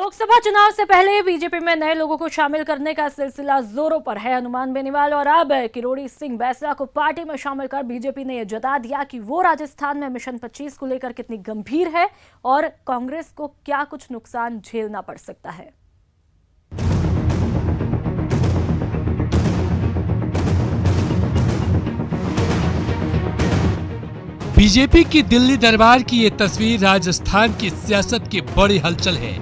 लोकसभा चुनाव से पहले बीजेपी में नए लोगों को शामिल करने का सिलसिला जोरों पर है। हनुमान बेनीवाल और अब किरोड़ी सिंह बैंसला को पार्टी में शामिल कर बीजेपी ने यह जता दिया कि वो राजस्थान में मिशन 25 को लेकर कितनी गंभीर है और कांग्रेस को क्या कुछ नुकसान झेलना पड़ सकता है। बीजेपी की दिल्ली दरबार की ये तस्वीर राजस्थान की सियासत की बड़ी हलचल है,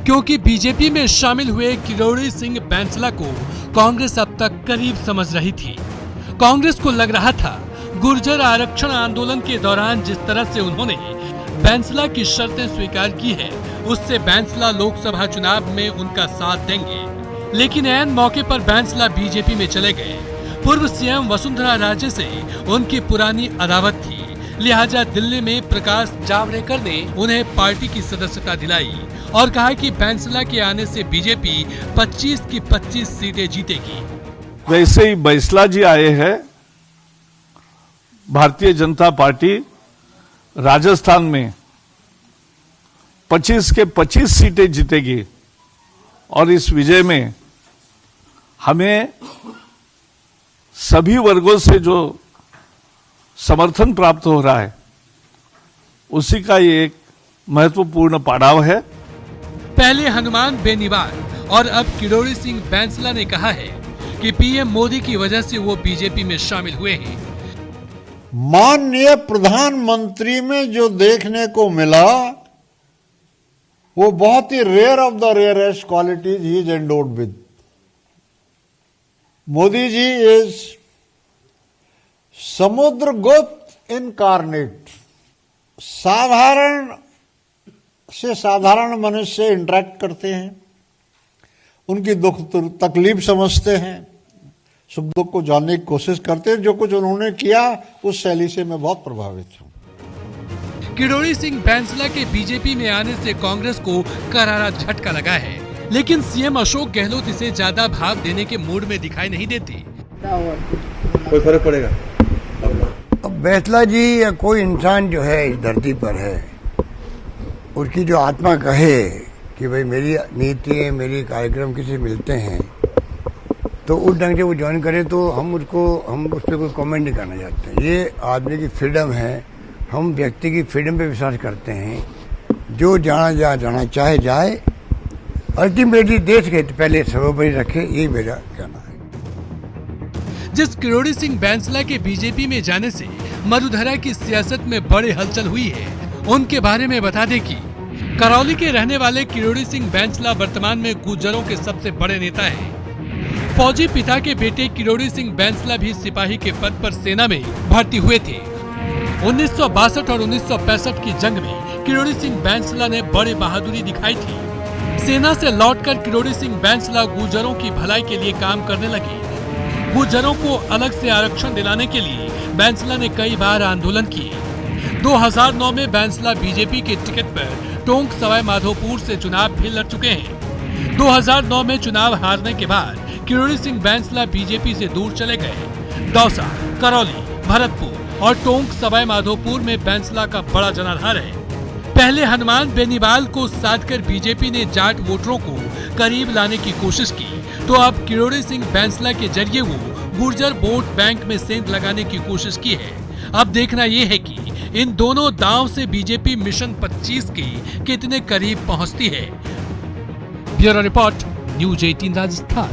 क्योंकि बीजेपी में शामिल हुए किरोड़ी सिंह बैंसला को कांग्रेस अब तक करीब समझ रही थी। कांग्रेस को लग रहा था गुर्जर आरक्षण आंदोलन के दौरान जिस तरह से उन्होंने बैंसला की शर्तें स्वीकार की है, उससे बैंसला लोकसभा चुनाव में उनका साथ देंगे। लेकिन ऐन मौके पर बैंसला बीजेपी में चले गए। पूर्व सीएम वसुंधरा राजे से उनकी पुरानी अदावत थी, लिहाजा दिल्ली में प्रकाश जावड़ेकर ने उन्हें पार्टी की सदस्यता दिलाई और कहा कि बैंसला के आने से बीजेपी 25 की 25 सीटें जीतेगी। वैसे ही बैंसला जी आए हैं, भारतीय जनता पार्टी राजस्थान में 25 के 25 सीटें जीतेगी और इस विजय में हमें सभी वर्गों से जो समर्थन प्राप्त हो रहा है, उसी का ये एक महत्वपूर्ण पड़ाव है। पहले हनुमान बेनीवाल और अब किरोड़ी सिंह बैंसला ने कहा है कि पीएम मोदी की वजह से वो बीजेपी में शामिल हुए हैं। माननीय प्रधानमंत्री में जो देखने को मिला वो बहुत ही rare of the rarest qualities ही is endowed with. Modi ji is Samudragupta incarnate. साधारण से साधारण मनुष्य से इंटरेक्ट करते हैं, उनकी दुख तकलीफ समझते हैं, सुख दुख को जानने की कोशिश करते हैं। जो कुछ उन्होंने किया उस शैली से मैं बहुत प्रभावित हूं। किरोड़ी सिंह बैंसला के बीजेपी में आने से कांग्रेस को करारा झटका लगा है, लेकिन सीएम अशोक गहलोत इसे ज्यादा भाव देने के मूड में दिखाई नहीं देते। कोई फर्क पड़ेगा? अब बैंसला जी या कोई इंसान जो है इस धरती पर है, उसकी जो आत्मा कहे कि भाई मेरी नीति है, मेरे कार्यक्रम किसी मिलते हैं, तो उस ढंग से वो ज्वाइन करे, तो हम उस पर कोई कमेंट नहीं करना चाहते। ये आदमी की फ्रीडम है, हम व्यक्ति की फ्रीडम पे विश्वास करते हैं। जो जाना चाहे जाए, अल्टीमेटली देश के पहले सर्वोपरि रखे, यही मेरा कहना है। जिस किरोड़ी सिंह बैंसला के बीजेपी में जाने से मरुधरा की सियासत में बड़ी हलचल हुई है, उनके बारे में बता दें कि करौली के रहने वाले किरोड़ी सिंह बैंसला वर्तमान में गुर्जरों के सबसे बड़े नेता हैं। फौजी पिता के बेटे किरोड़ी सिंह बैंसला भी सिपाही के पद पर सेना में भर्ती हुए थे। 1962 और 1965 की जंग में किरोड़ी सिंह बैंसला ने बड़ी बहादुरी दिखाई थी। सेना से लौटकर किरोड़ी सिंह बैंसला गुर्जरों की भलाई के लिए काम करने लगे। गुर्जरों को अलग से आरक्षण दिलाने के लिए बैंसला ने कई बार आंदोलन किए। 2009 में बैंसला बीजेपी के टिकट पर टोंक सवाई माधोपुर से चुनाव भी लड़ चुके हैं। 2009 में चुनाव हारने के बाद किरोड़ी सिंह बैंसला बीजेपी से दूर चले गए। दौसा, करौली, भरतपुर और टोंक सवाई माधोपुर में बैंसला का बड़ा जनाधार है। पहले हनुमान बेनीवाल को साध कर बीजेपी ने जाट वोटरों को करीब लाने की कोशिश की, तो अब किरोड़ी सिंह बैंसला के जरिए वो गुर्जर वोट बैंक में सेंध लगाने की कोशिश की है। अब देखना ये है कि इन दोनों दांव से बीजेपी मिशन 25 के कितने करीब पहुंचती है। Bureau report, news 18 Rajasthan.